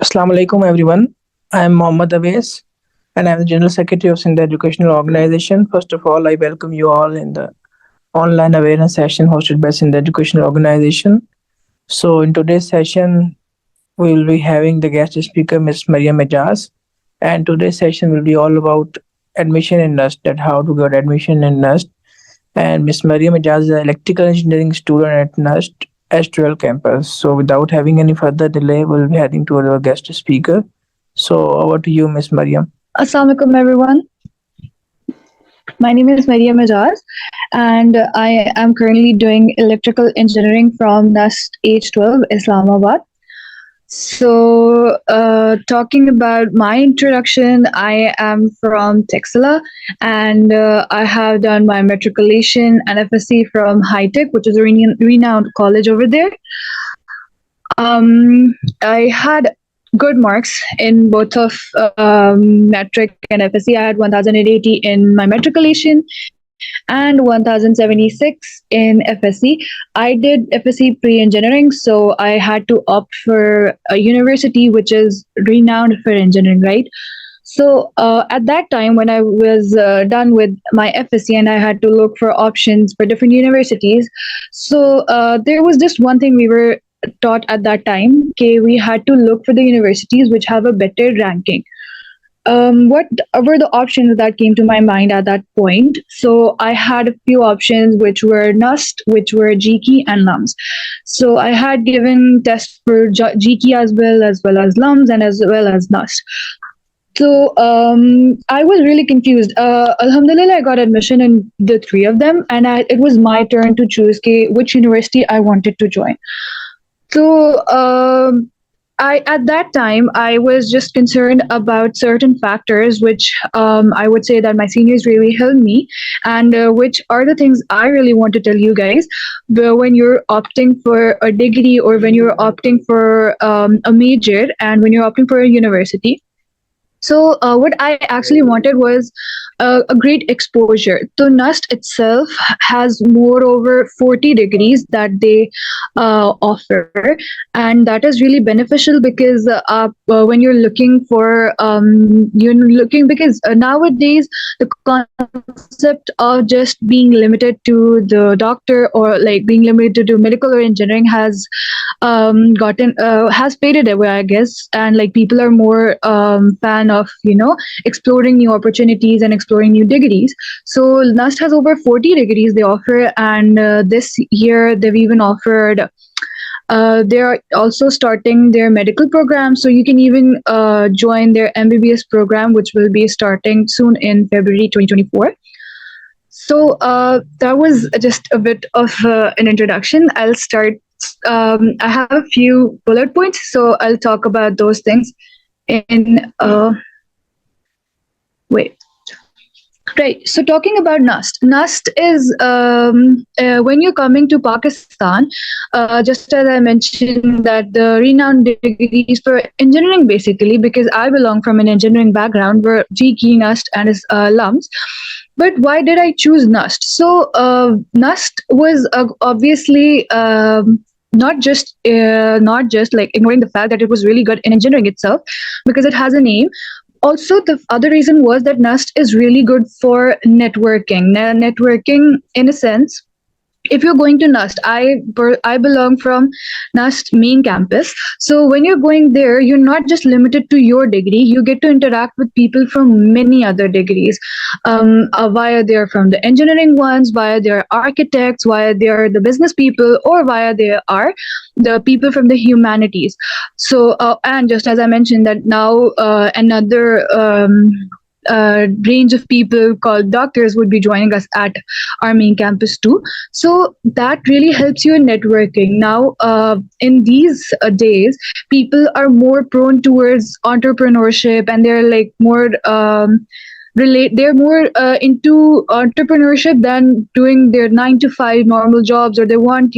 Assalamu alaikum everyone. I am Mohammad Awais and I am the General Secretary of Sindh Educational Organization. First of all, I welcome you all in the online awareness session hosted by Sindh Educational Organization. So in today's session, we will be having the guest speaker Ms. Maryam Ijaz, and today's session will be all about admission in NUST, that how to get admission in NUST. And Ms. Maryam Ijaz is an electrical engineering student at NUST S12 campus. So without having any further delay, we'll be heading to our guest speaker. So over to you, Ms. Maryam. Assalamu alaikum, everyone. My name is Maryam Ijaz, and I am currently doing electrical engineering from NUST H12, Islamabad. So, talking about my introduction, I am from Texila, and I have done my matriculation and FSC from High Tech, which is a renowned college over there. I had good marks in both of metric and FSC. I had 1080 in my matriculation and 1076 in FSC. I did FSC pre-engineering, so I had to opt for a university which is renowned for engineering, right? So at that time, when I was done with my FSC and I had to look for options for different universities, so there was just one thing we were taught at that time. Okay, we had to look for the universities which have a better ranking. What were the options that came to my mind at that point? So I had a few options which were NUST, which were GKE and LUMS. So I had given tests for GKE as well as LUMS and as well as NUST. So I was really confused. Alhamdulillah, I got admission in the three of them, and it was my turn to choose which university I wanted to join. So I at that time I was just concerned about certain factors, which I would say that my seniors really helped me, and which are the things I really want to tell you guys. When you're opting for a degree or when you're opting for a major and when you're opting for a university, so what I actually wanted was a great exposure. So NUST itself has more over 40 degrees that they offer, and that is really beneficial because when you're looking for you're looking because nowadays the concept of just being limited to the doctor or like being limited to medical or engineering has gotten has faded away, I guess, and like people are more fan of exploring new opportunities and exploring new degrees. So NUST has over 40 degrees they offer, and this year they've even offered. They're also starting their medical program, so you can even join their MBBS program, which will be starting soon in February 2024. So that was just a bit of an introduction. I'll start. I have a few bullet points, so I'll talk about those things in. Wait. Right. So talking about NUST, NUST is when you're coming to Pakistan, just as I mentioned that the renowned degrees for engineering basically, because I belong from an engineering background, were GKE, NUST, and LUMS. But why did I choose NUST? So NUST was obviously not just like ignoring the fact that it was really good in engineering itself, because it has a name. Also, the other reason was that NUST is really good for networking. Networking, in a sense, if you're going to NUST, I belong from NUST main campus. So when you're going there, you're not just limited to your degree. You get to interact with people from many other degrees, via they're from the engineering ones, via their architects, via they're the business people, or via they are the people from the humanities. So and just as I mentioned that now another range of people called doctors would be joining us at our main campus too. So that really helps you in networking. Now, in these days, people are more prone towards entrepreneurship, and they're like more they're more into entrepreneurship than doing their 9 to 5 normal jobs, or they want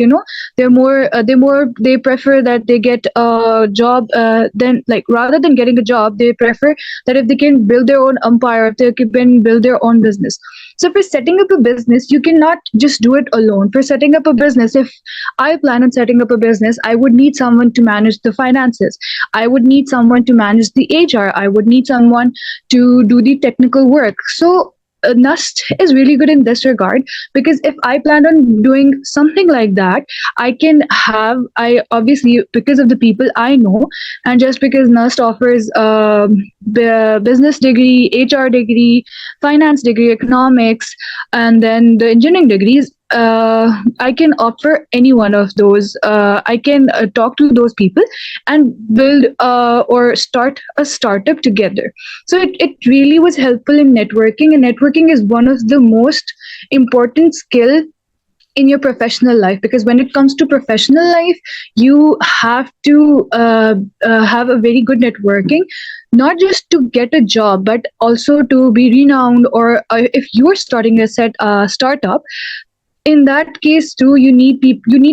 they prefer that they get a job, then like rather than getting a job they prefer that if they can build their own empire, if they can build their own business. So for setting up a business, you cannot just do it alone. For setting up a business, if I plan on setting up a business, I would need someone to manage the finances. I would need someone to manage the HR. I would need someone to do the technical work. So NUST is really good in this regard, because if I plan on doing something like that, I obviously, because of the people I know, and just because NUST offers the business degree, HR degree, finance degree, economics, and then the engineering degrees, I can offer any one of those. I can talk to those people and build or start a startup together. So it really was helpful in networking, and networking is one of the most important skill in your professional life, because when it comes to professional life, you have to have a very good networking, not just to get a job but also to be renowned, or if you're starting a startup, in that case too, you need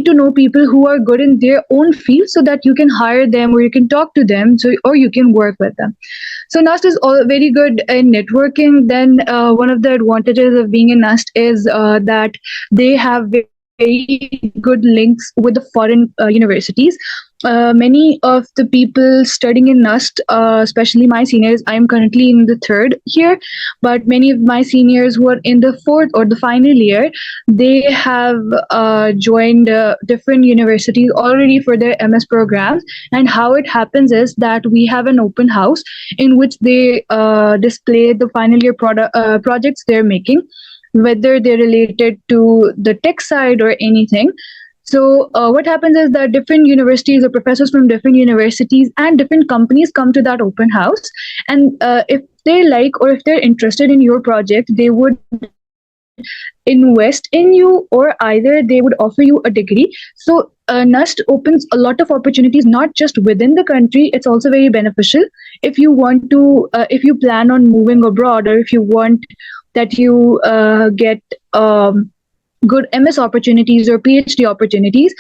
to know people who are good in their own field, so that you can hire them, or you can talk to them, so or you can work with them. So NUST is all very good in networking. Then one of the advantages of being in NUST is that they have very good links with the foreign universities. Many of the people studying in NUST, especially my seniors, I am currently in the third year, but many of my seniors who are in the fourth or the final year, they have joined different universities already for their MS programs. And how it happens is that we have an open house in which they display the final year projects they're making, whether they're related to the tech side or anything. So what happens is that different universities or professors from different universities and different companies come to that open house, and if they like or if they're interested in your project, they would invest in you, or either they would offer you a degree. So NUST opens a lot of opportunities, not just within the country. It's also very beneficial if you want to, if you plan on moving abroad, or if you want that you get good MS opportunities or PhD opportunities.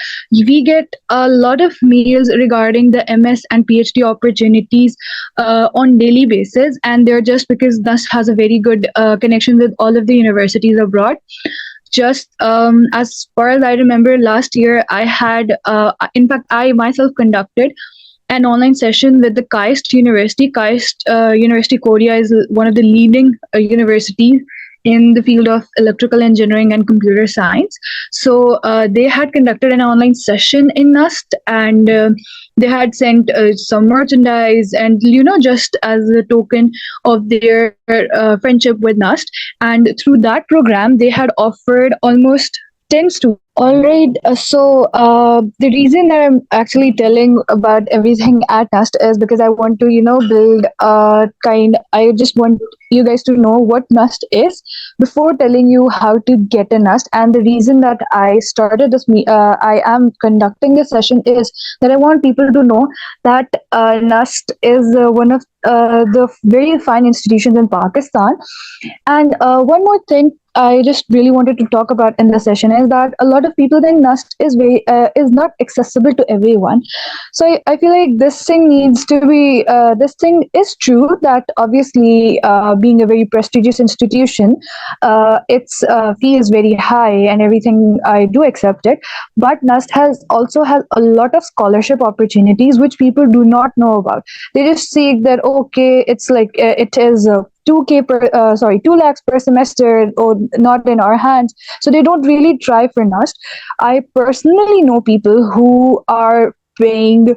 We get a lot of mails regarding the MS and PhD opportunities on daily basis, and they're just because NUST has a very good connection with all of the universities abroad. Just as far as I remember, last year I had, in fact, I myself conducted an online session with the KAIST University. KAIST University Korea is one of the leading universities in the field of electrical engineering and computer science. So they had conducted an online session in NUST, and they had sent some merchandise, and just as a token of their friendship with NUST. And through that program, they had offered almost 10 students. All right. So the reason that I'm actually telling about everything at NUST is because I want to, build a kind. I just want you guys to know what NUST is before telling you how to get a NUST. And the reason that I started I am conducting this session is that I want people to know that NUST is one of the very fine institutions in Pakistan. And one more thing I just really wanted to talk about in the session is that a lot of people think NUST is not accessible to everyone. So I feel like this thing needs to be. This thing is true that obviously being a very prestigious institution, its fee is very high and everything. I do accept it, but NUST has a lot of scholarship opportunities which people do not know about. They just see that okay, it's like it is. 2k per 2 lakhs per semester, or not in our hands, so they don't really try for NUST. I personally know people who are paying,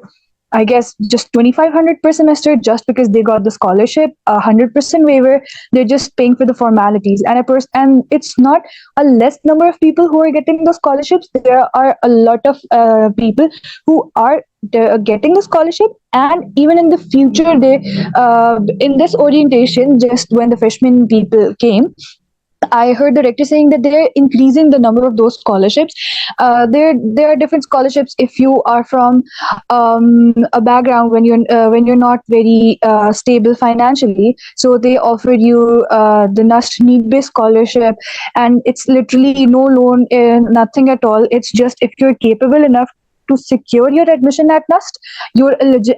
I guess, just 2,500 per semester just because they got the scholarship, 100% waiver. They're just paying for the formalities, and and it's not a less number of people who are getting the scholarships. There are a lot of people who are getting the scholarship, and even in the future, they in this orientation, just when the freshman people came, I heard the rector saying that they're increasing the number of those scholarships. There are different scholarships if you are from a background when you're not very stable financially. So they offered you the NUST need based scholarship, and it's literally no loan, nothing at all. It's just if you're capable enough to secure your admission at NUST,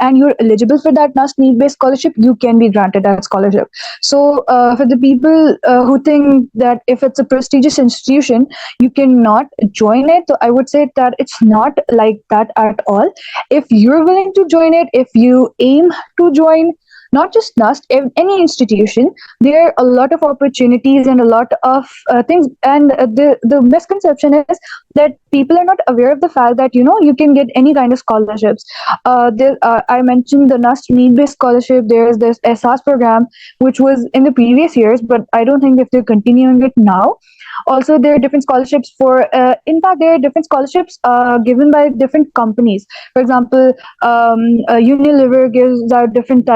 and you're eligible for that NUST need-based scholarship, you can be granted that scholarship. So for the people who think that if it's a prestigious institution, you cannot join it, so I would say that it's not like that at all. If you're willing to join it, if you aim to join not just NUST, any institution, there are a lot of opportunities and a lot of things. And the misconception is that people are not aware of the fact that you can get any kind of scholarships. I mentioned the NUST need-based scholarship. There is this SAS program, which was in the previous years, but I don't think if they're continuing it now. Also, there are different scholarships for. In fact, there are different scholarships given by different companies. For example, Unilever gives out different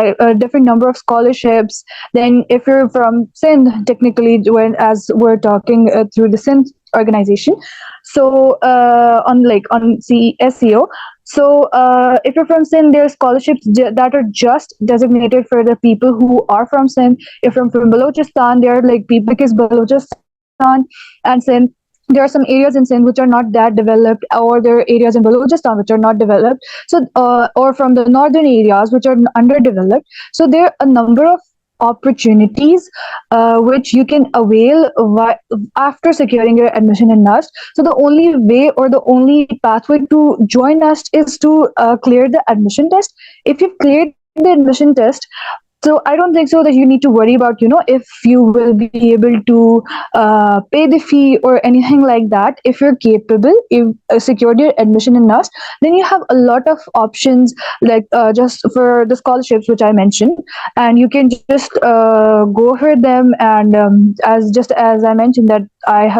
number of scholarships. Then, if you're from Sindh, technically, when as we're talking through the Sindh organization, so on SEO. So if you're from Sindh, there are scholarships that are just designated for the people who are from Sindh. If you're from Balochistan, there are like people because Balochistan and Sindh, there are some areas in Sindh which are not that developed, or there are areas in Balochistan which are not developed. So, or from the northern areas which are underdeveloped. So, there are a number of opportunities which you can avail after securing your admission in NUST. So, the only way or the only pathway to join NUST is to clear the admission test. If you've cleared the admission test, so I don't think so that you need to worry about if you will be able to pay the fee or anything like that. If you're capable, if secured your admission in NUST, then you have a lot of options, like just for the scholarships which I mentioned, and you can just go for them. And as I mentioned that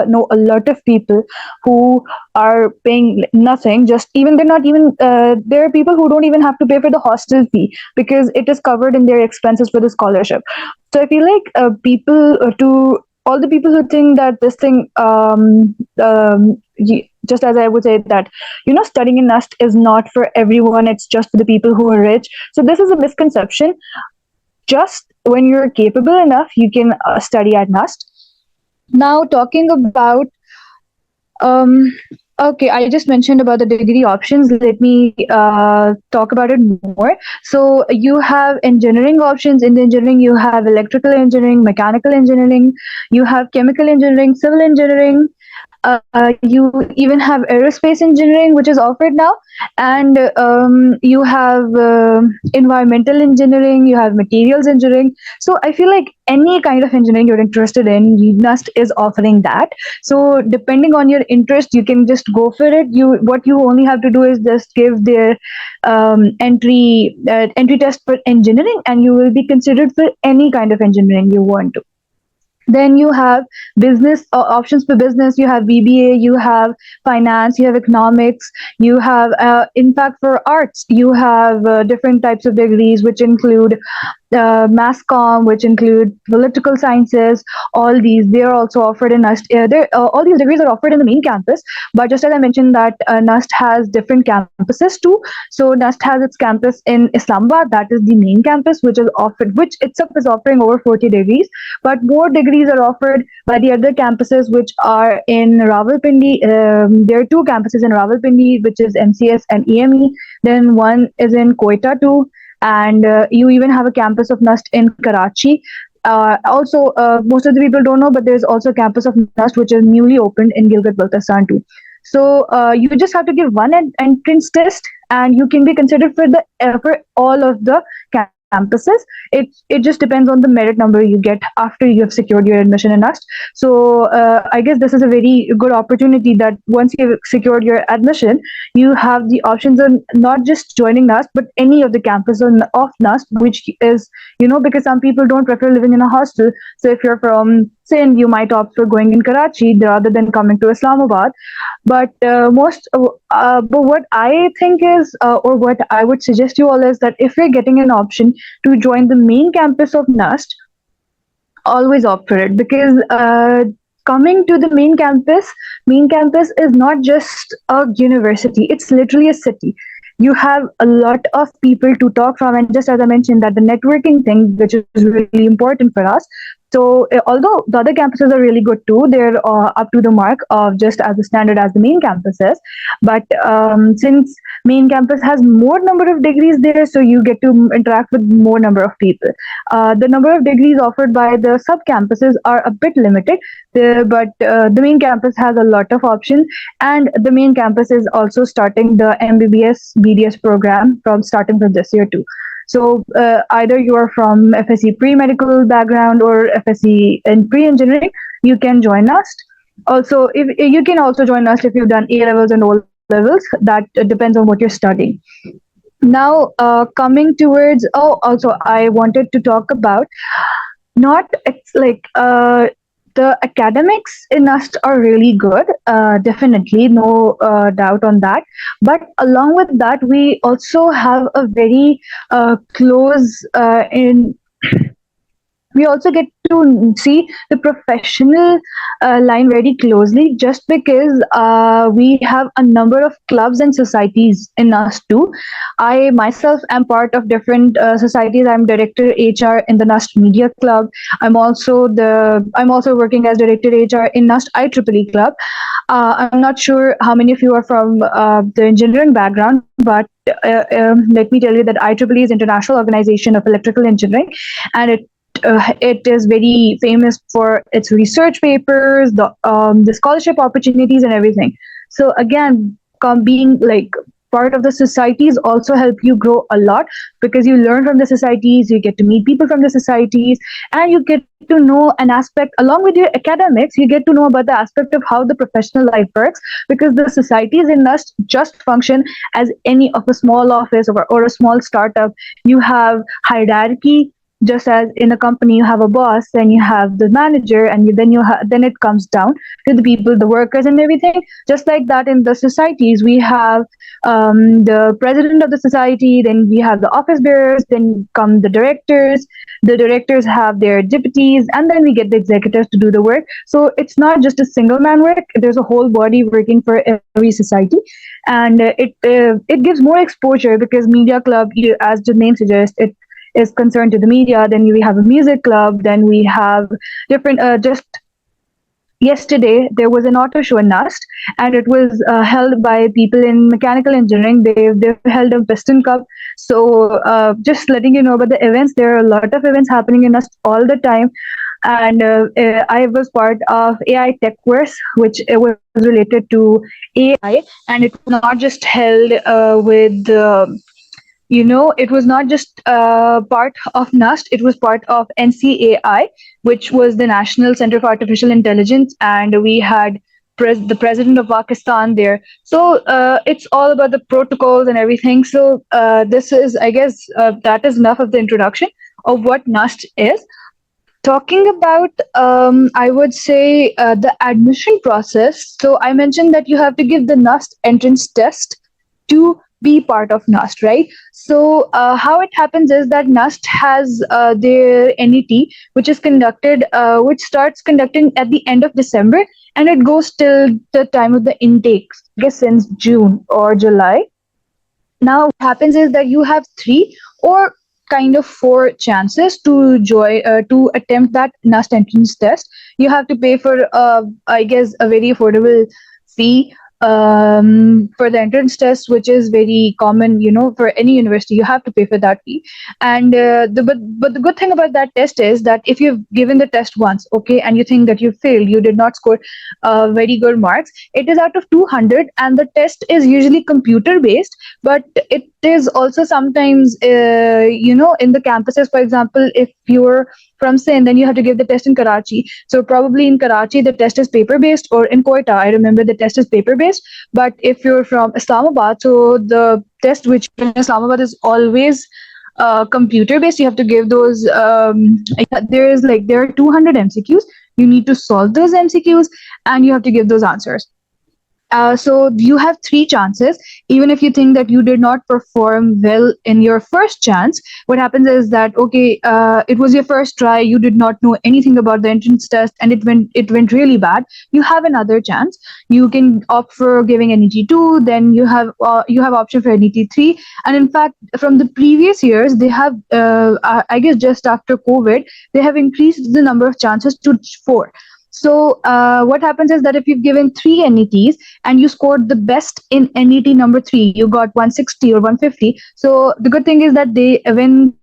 know a lot of people who are paying nothing. Just even they're not even there are people who don't even have to pay for the hostel fee because it is covered in their expenses for the scholarship. So I feel like people to all the people who think that this thing just as I would say that studying in NUST is not for everyone, it's just for the people who are rich. So this is a misconception. Just when you're capable enough, you can study at NUST. Now talking about um, okay, I just mentioned about the degree options. Let me talk about it more. So you have engineering options. In the engineering, you have electrical engineering, mechanical engineering, you have chemical engineering, civil engineering. You even have aerospace engineering, which is offered now, and you have environmental engineering, you have materials engineering. So I feel like any kind of engineering you're interested in, NUST is offering that. So depending on your interest, you can just go for it. What you only have to do is just give their entry test for engineering, and you will be considered for any kind of engineering you want to. Then you have business options for business. You have BBA, you have finance, you have economics, you have in fact for arts you have different types of degrees which include mass comm, which include political sciences. All these they are also offered in NUST. All these degrees are offered in the main campus, but just as I mentioned that NUST has different campuses too. So NUST has its campus in Islamabad, that is the main campus, which is offered, which itself is offering over 40 degrees. But more degrees are offered by the other campuses, which are in Rawalpindi. There are two campuses in Rawalpindi, which is MCS and EME. Then one is in Quetta too, and you even have a campus of NUST in Karachi. Also, most of the people don't know, but there's also a campus of NUST which is newly opened in Gilgit-Baltistan too. So you just have to give one entrance test, and you can be considered for all of the campuses. It just depends on the merit number you get after you have secured your admission in NUST. So I guess this is a very good opportunity that once you've secured your admission, you have the options on not just joining NUST, but any of the campus of NUST, which is, because some people don't prefer living in a hostel. So if you're from Sindh, you might opt for going in Karachi rather than coming to Islamabad. But but what I think is, or what I would suggest you all is that if you're getting an option to join the main campus of NUST, always opt for it, because coming to the main campus is not just a university, it's literally a city. You have a lot of people to talk from, and just as I mentioned that the networking thing, which is really important for us, So although the other campuses are really good too, they're up to the mark of just as the standard as the main campuses. But since main campus has more number of degrees there, so you get to interact with more number of people. The number of degrees offered by the sub campuses are a bit limited, but the main campus has a lot of options, and the main campus is also starting the MBBS BDS program from starting from this year too. So either you are from FSC pre-medical background or FSC in pre-engineering, you can join NUST. Also, if you can also join NUST if you've done A levels and O levels. That depends on what you're studying. Now, coming towards, also I wanted to talk about not it's like the academics in NUST are really good, definitely, no doubt on that. But along with that, we also have a very close in we also get to see the professional line very closely, just because we have a number of clubs and societies in us too. I myself am part of different societies. I'm director HR in the NUST Media Club. I'm also working as director HR in NUST IEEE Club. I'm not sure how many of you are from the engineering background, but let me tell you that IEEE is International Organization of Electrical Engineering, and it is very famous for its research papers, the scholarship opportunities, and everything. So again, being like part of the societies also help you grow a lot, because you learn from the societies, you get to meet people from the societies, and you get to know an aspect along with your academics. You get to know about the aspect of how the professional life works, because the societies in NUST just function as any of a small office or a small startup. You have hierarchy, just as in a company you have a boss, then you have the manager, and then it comes down to the people, the workers, and everything. Just like that, in the societies we have the president of the society, then we have the office bearers, then come the directors have their deputies, and then we get the executives to do the work. So it's not just a single man work, there's a whole body working for every society. And it gives more exposure, because media club, as the name suggests, it is concerned to the media. Then we have a music club. Then we have different. Just yesterday, there was an auto show in NUST, and it was held by people in mechanical engineering. They've held a Piston Cup. So just letting you know about the events. There are a lot of events happening in NUST all the time. And I was part of AI Tech Course, which was related to AI, and it was not just held with it was not just part of NUST, it was part of NCAI, which was the National Center for Artificial Intelligence, and we had the president of Pakistan there. So it's all about the protocols and everything. So this is, I guess, that is enough of the introduction of what NUST is. Talking about, I would say, the admission process. So I mentioned that you have to give the NUST entrance test to be part of NUST, right? So how it happens is that NUST has their NET, which starts conducting at the end of December, and it goes till the time of the intakes, I guess since June or July. Now, what happens is that you have three or kind of four chances to attempt that NUST entrance test. You have to pay for, I guess, a very affordable fee for the entrance test, which is very common, for any university. You have to pay for that fee. And but the good thing about that test is that if you've given the test once, okay, and you think that you failed, you did not score very good marks, it is out of 200, and the test is usually computer based. But it is also sometimes, in the campuses, for example, if you're from Sindh, then you have to give the test in Karachi. So probably in Karachi, the test is paper based, or in Quetta, I remember the test is paper based. But if you're from Islamabad, so the test which in Islamabad is always computer based. You have to give those. There are 200 MCQs. You need to solve those MCQs, and you have to give those answers. So you have three chances. Even if you think that you did not perform well in your first chance, what happens is that, okay, it was your first try, you did not know anything about the entrance test, and it went really bad. You have another chance. You can opt for giving NET 2, then you have option for NET 3. And in fact, from the previous years, they have, I guess, just after COVID, they have increased the number of chances to 4. So what happens is that if you've given three NETs and you scored the best in NET number three, you got 160 or 150. So the good thing is that when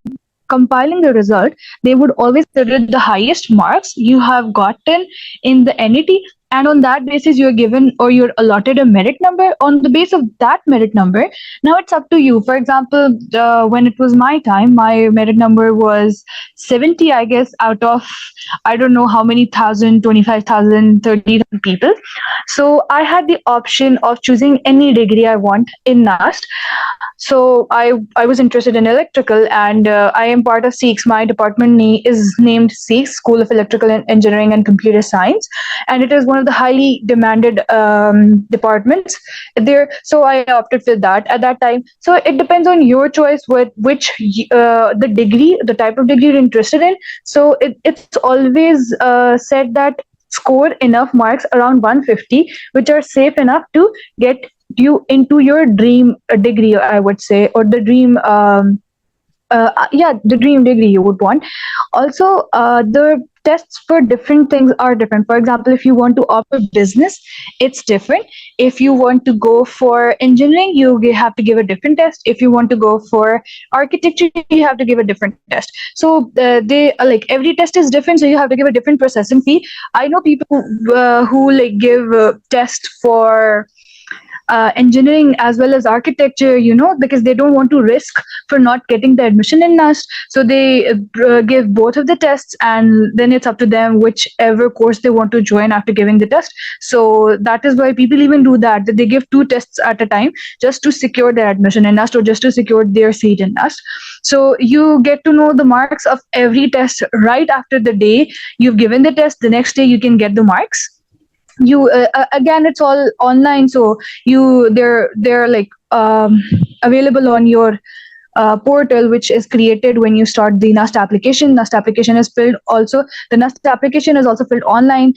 compiling the result, they would always consider the highest marks you have gotten in the NET, and on that basis you're given or you're allotted a merit number. On the base of that merit number, now it's up to you. For example, when it was my time, my merit number was 70, I guess, out of I don't know how many thousand, 25,000, 30,000 people. So I had the option of choosing any degree I want in NUST. So I was interested in electrical, and I am part of SEEKS. My department is named SEEKS, School of Electrical and Engineering and Computer Science, and it is one of the highly demanded departments there. So I opted for that at that time. So it depends on your choice with which the degree, the type of degree you're interested in. So it's always said that score enough marks around 150, which are safe enough to get you into your dream degree, I would say, or the dream yeah, the dream degree you would want. Also, the tests for different things are different. For example, if you want to opt for business, it's different. If you want to go for engineering, have to give a different test. If you want to go for architecture, you have to give a different test. So they like every test is different, so you have to give a different processing fee. I know people who like give test for engineering as well as architecture, because they don't want to risk for not getting the admission in NUST. So they give both of the tests, and then it's up to them whichever course they want to join after giving the test. So that is why people even do that they give two tests at a time, just to secure their admission in NUST or just to secure their seat in NUST. So you get to know the marks of every test right after the day you've given the test. The next day you can get the marks. You again, it's all online, so they're like available on your portal, which is created when you start the NUST application. NUST application is filled also The NUST application is also filled online.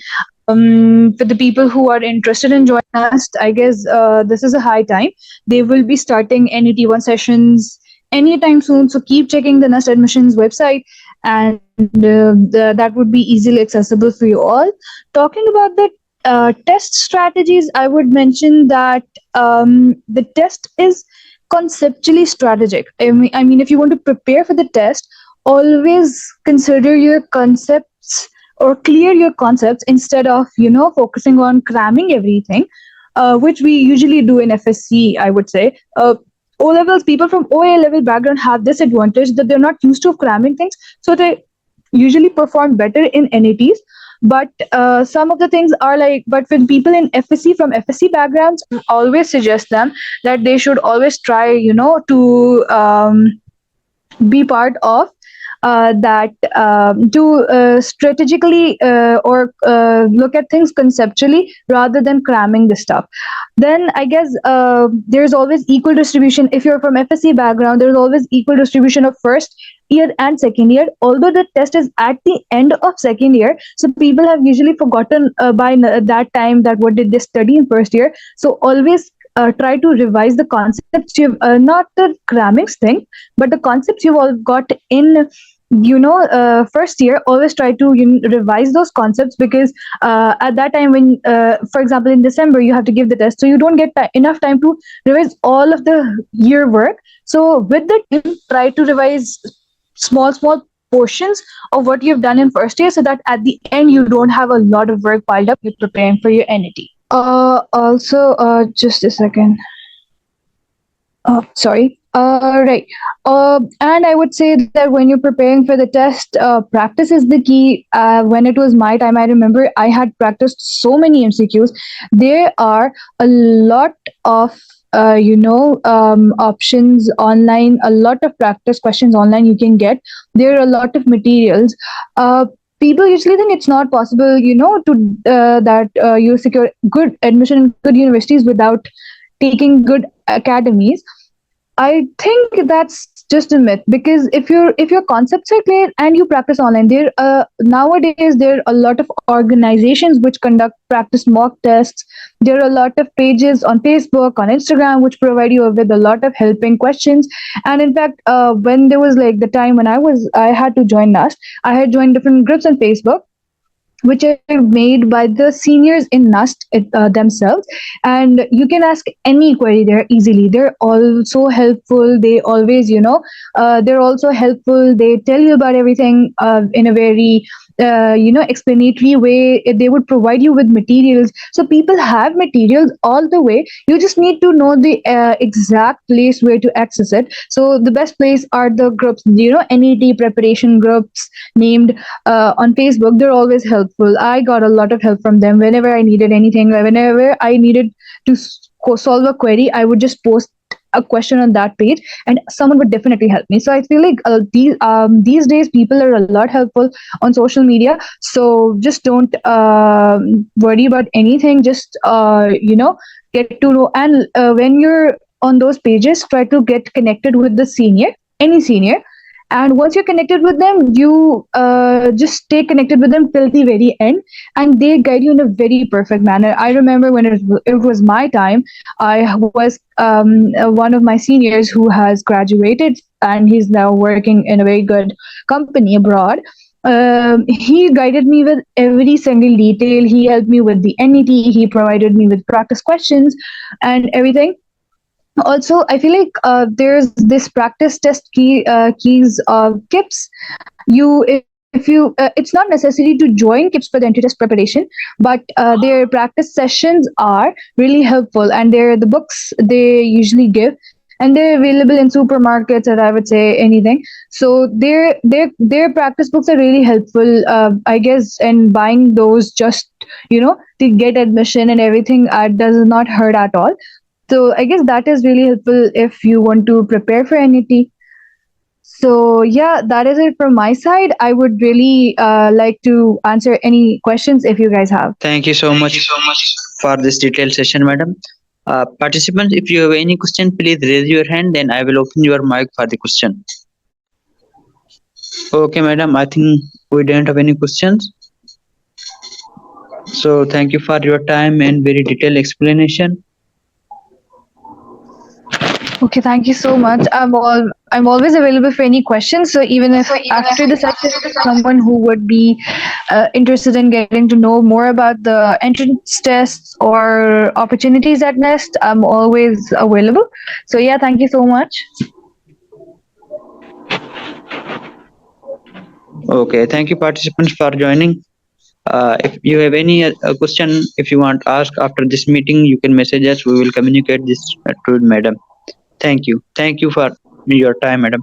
For the people who are interested in joining NUST, I guess this is a high time. They will be starting NET 1 sessions anytime soon, so keep checking the NUST admissions website, and that would be easily accessible for you all. Talking about the test strategies, I would mention that the test is conceptually strategic. I mean, if you want to prepare for the test, always consider your concepts or clear your concepts instead of focusing on cramming everything, which we usually do in FSC. I would say. O levels people from OA level background have this advantage that they're not used to cramming things, so they usually perform better in NETs. But some of the things are like, but with people in FSC from FSC backgrounds, I always suggest them that they should always try, to be part of that to strategically or look at things conceptually rather than cramming the stuff. Then I guess there's always equal distribution. If you're from FSC background, there's always equal distribution of first year and second year, although the test is at the end of second year, so people have usually forgotten by that time that what did they study in first year. So always try to revise the concepts you've not the crammings thing, but the concepts you've all got in first year. Always try to revise those concepts, because at that time, when for example in December you have to give the test, so you don't get enough time to revise all of the year work. So with the time, try to revise small portions of what you've done in first year, so that at the end you don't have a lot of work piled up with preparing for your NET. Also, just a second. Sorry. Right. And I would say that when you're preparing for the test, practice is the key. When it was my time, I remember I had practiced so many MCQs. There are a lot of options online, a lot of practice questions online you can get. There are a lot of materials. people usually think it's not possible, to that you secure good admission in good universities without taking good academies. I think that's just a myth, because if your concepts are clear and you practice online, there nowadays there are a lot of organizations which conduct practice mock tests. There are a lot of pages on Facebook, on Instagram, which provide you with a lot of helping questions. And in fact, when there was like the time when I had to join NUST, I had joined different groups on Facebook which are made by the seniors in NUST themselves. And you can ask any query there easily. They're also helpful. They're also helpful. They tell you about everything in a very explanatory way. They would provide you with materials. So people have materials all the way. You just need to know the exact place where to access it. So the best place are the groups, NET preparation groups named on Facebook. They're always helpful. I got a lot of help from them whenever I needed anything. Whenever I needed to solve a query, I would just post a question on that page, and someone would definitely help me. So I feel like these days people are a lot helpful on social media. So just don't worry about anything. Just get to know. And when you're on those pages, try to get connected with the senior, any senior. And once you're connected with them, you just stay connected with them till the very end, and they guide you in a very perfect manner. I remember when it was my time, I was one of my seniors who has graduated, and he's now working in a very good company abroad. He guided me with every single detail. He helped me with the NET. He provided me with practice questions and everything. Also, I feel like there's this practice test keys KIPS. It's not necessary to join KIPS for the entry test preparation, but their practice sessions are really helpful, and they're the books they usually give, and they're available in supermarkets, or I would say anything. So their practice books are really helpful, I guess, and buying those just to get admission and everything does not hurt at all. So I guess that is really helpful if you want to prepare for NET. So yeah, that is it from my side. I would really like to answer any questions if you guys have. Thank you so much for this detailed session, madam. Participants, if you have any question, please raise your hand, then I will open your mic for the question. Okay, madam, I think we don't have any questions. So thank you for your time and very detailed explanation. Okay, thank you so much. I'm always available for any questions. So even if after the session, someone who would be interested in getting to know more about the entrance tests or opportunities at NEST, I'm always available. So yeah, thank you so much. Okay, thank you participants for joining. If you have any question, if you want to ask after this meeting, you can message us. We will communicate this to madam. Thank you. Thank you for your time, madam.